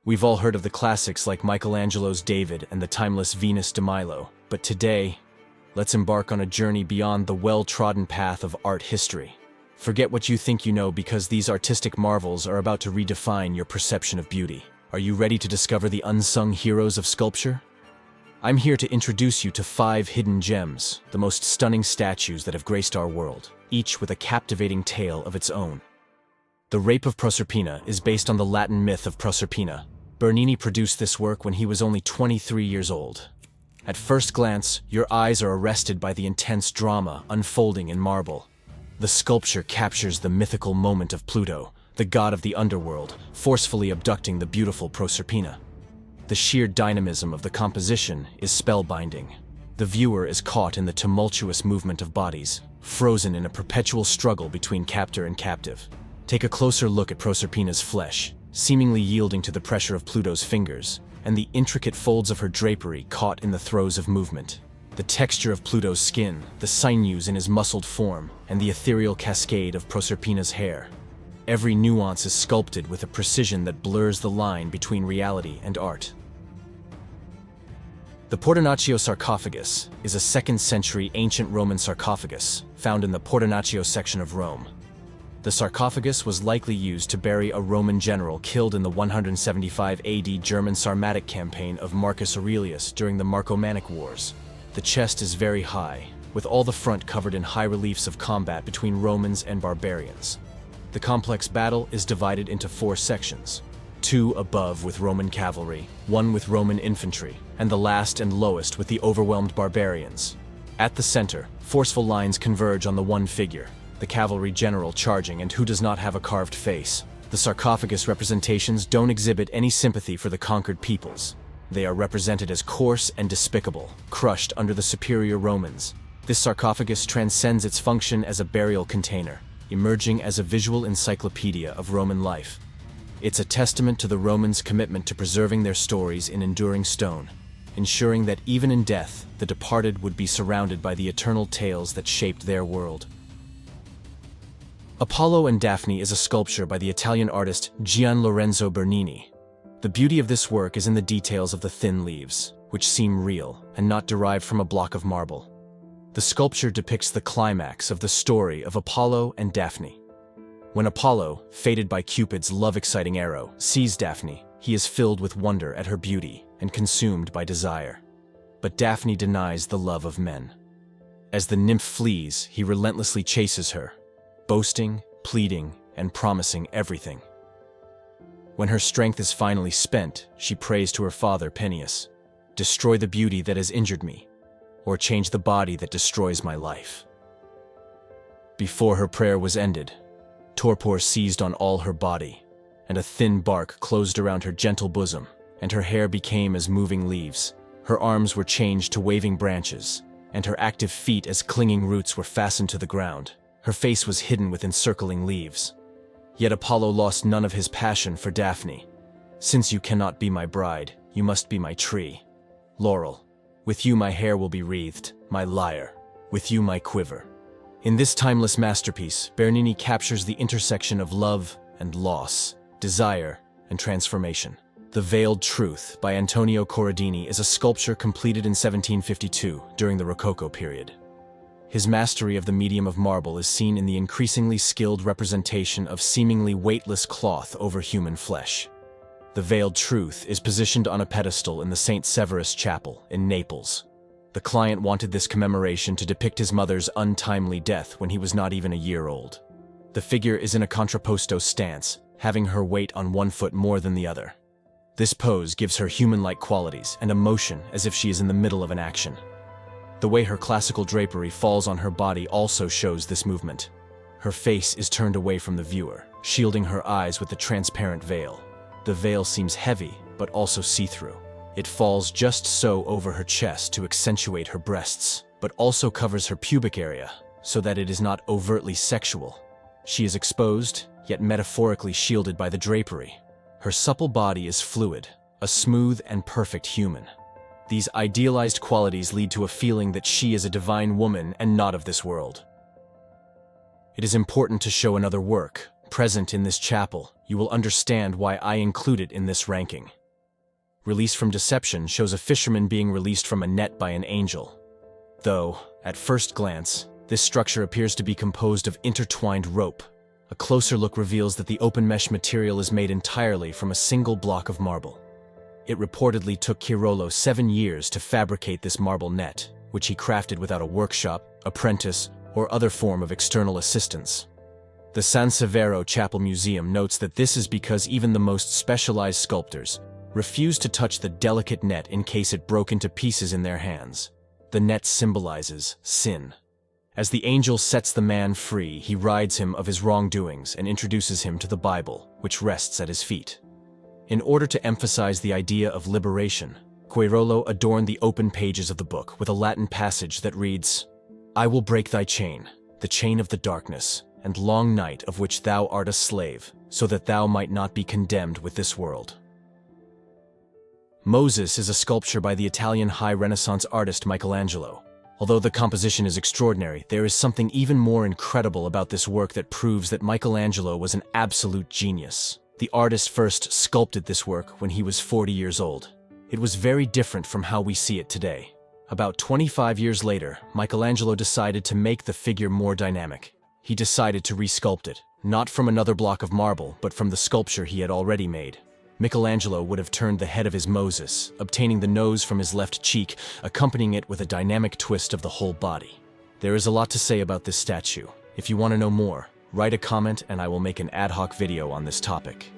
We've all heard of the classics like Michelangelo's David and the timeless Venus de Milo, but today, let's embark on a journey beyond the well-trodden path of art history. Forget what you think you know, because these artistic marvels are about to redefine your perception of beauty. Are you ready to discover the unsung heroes of sculpture? I'm here to introduce you to 5 hidden gems, the most stunning statues that have graced our world, each with a captivating tale of its own. The Rape of Proserpina is based on the Latin myth of Proserpina. Bernini produced this work when he was only 23 years old. At first glance, your eyes are arrested by the intense drama unfolding in marble. The sculpture captures the mythical moment of Pluto, the god of the underworld, forcefully abducting the beautiful Proserpina. The sheer dynamism of the composition is spellbinding. The viewer is caught in the tumultuous movement of bodies, frozen in a perpetual struggle between captor and captive. Take a closer look at Proserpina's flesh, seemingly yielding to the pressure of Pluto's fingers, and the intricate folds of her drapery caught in the throes of movement. The texture of Pluto's skin, the sinews in his muscled form, and the ethereal cascade of Proserpina's hair. Every nuance is sculpted with a precision that blurs the line between reality and art. The Portinaccio sarcophagus is a 2nd century ancient Roman sarcophagus found in the Portinaccio section of Rome. The sarcophagus was likely used to bury a Roman general killed in the 175 AD German Sarmatic campaign of Marcus Aurelius during the Marcomannic Wars. The chest is very high, with all the front covered in high reliefs of combat between Romans and barbarians. The complex battle is divided into 4 sections, 2 above with Roman cavalry, 1 with Roman infantry, and the last and lowest with the overwhelmed barbarians. At the center, forceful lines converge on the one figure, the cavalry general charging, and who does not have a carved face. The sarcophagus representations don't exhibit any sympathy for the conquered peoples. They are represented as coarse and despicable, crushed under the superior Romans. This sarcophagus transcends its function as a burial container, emerging as a visual encyclopedia of Roman life. It's a testament to the Romans' commitment to preserving their stories in enduring stone, ensuring that even in death, the departed would be surrounded by the eternal tales that shaped their world. Apollo and Daphne is a sculpture by the Italian artist Gian Lorenzo Bernini. The beauty of this work is in the details of the thin leaves, which seem real and not derived from a block of marble. The sculpture depicts the climax of the story of Apollo and Daphne. When Apollo, fated by Cupid's love-exciting arrow, sees Daphne, he is filled with wonder at her beauty and consumed by desire. But Daphne denies the love of men. As the nymph flees, he relentlessly chases her, boasting, pleading, and promising everything. When her strength is finally spent, she prays to her father Peneus, "Destroy the beauty that has injured me, or change the body that destroys my life." Before her prayer was ended, torpor seized on all her body, and a thin bark closed around her gentle bosom, and her hair became as moving leaves. Her arms were changed to waving branches, and her active feet as clinging roots were fastened to the ground. Her face was hidden with encircling leaves. Yet Apollo lost none of his passion for Daphne. "Since you cannot be my bride, you must be my tree. Laurel, with you my hair will be wreathed, my lyre, with you my quiver." In this timeless masterpiece, Bernini captures the intersection of love and loss, desire and transformation. The Veiled Truth by Antonio Corradini is a sculpture completed in 1752 during the Rococo period. His mastery of the medium of marble is seen in the increasingly skilled representation of seemingly weightless cloth over human flesh. The Veiled Truth is positioned on a pedestal in the St. Severus Chapel in Naples. The client wanted this commemoration to depict his mother's untimely death when he was not even a year old. The figure is in a contrapposto stance, having her weight on one foot more than the other. This pose gives her human-like qualities and emotion, as if she is in the middle of an action. The way her classical drapery falls on her body also shows this movement. Her face is turned away from the viewer, shielding her eyes with the transparent veil. The veil seems heavy, but also see-through. It falls just so over her chest to accentuate her breasts, but also covers her pubic area, so that it is not overtly sexual. She is exposed, yet metaphorically shielded by the drapery. Her supple body is fluid, a smooth and perfect human. These idealized qualities lead to a feeling that she is a divine woman and not of this world. It is important to show another work, present in this chapel, you will understand why I include it in this ranking. Release from Deception shows a fisherman being released from a net by an angel. Though, at first glance, this structure appears to be composed of intertwined rope. A closer look reveals that the open mesh material is made entirely from a single block of marble. It reportedly took Chirolo 7 years to fabricate this marble net, which he crafted without a workshop, apprentice, or other form of external assistance. The San Severo Chapel Museum notes that this is because even the most specialized sculptors refused to touch the delicate net in case it broke into pieces in their hands. The net symbolizes sin. As the angel sets the man free, he rides him of his wrongdoings and introduces him to the Bible, which rests at his feet. In order to emphasize the idea of liberation, Quirolo adorned the open pages of the book with a Latin passage that reads, "I will break thy chain, the chain of the darkness, and long night of which thou art a slave, so that thou might not be condemned with this world." Moses is a sculpture by the Italian High Renaissance artist Michelangelo. Although the composition is extraordinary, there is something even more incredible about this work that proves that Michelangelo was an absolute genius. The artist first sculpted this work when he was 40 years old. It was very different from how we see it today. About 25 years later, Michelangelo decided to make the figure more dynamic. He decided to resculpt it, not from another block of marble, but from the sculpture he had already made. Michelangelo would have turned the head of his Moses, obtaining the nose from his left cheek, accompanying it with a dynamic twist of the whole body. There is a lot to say about this statue. If you want to know more, write a comment and I will make an ad hoc video on this topic.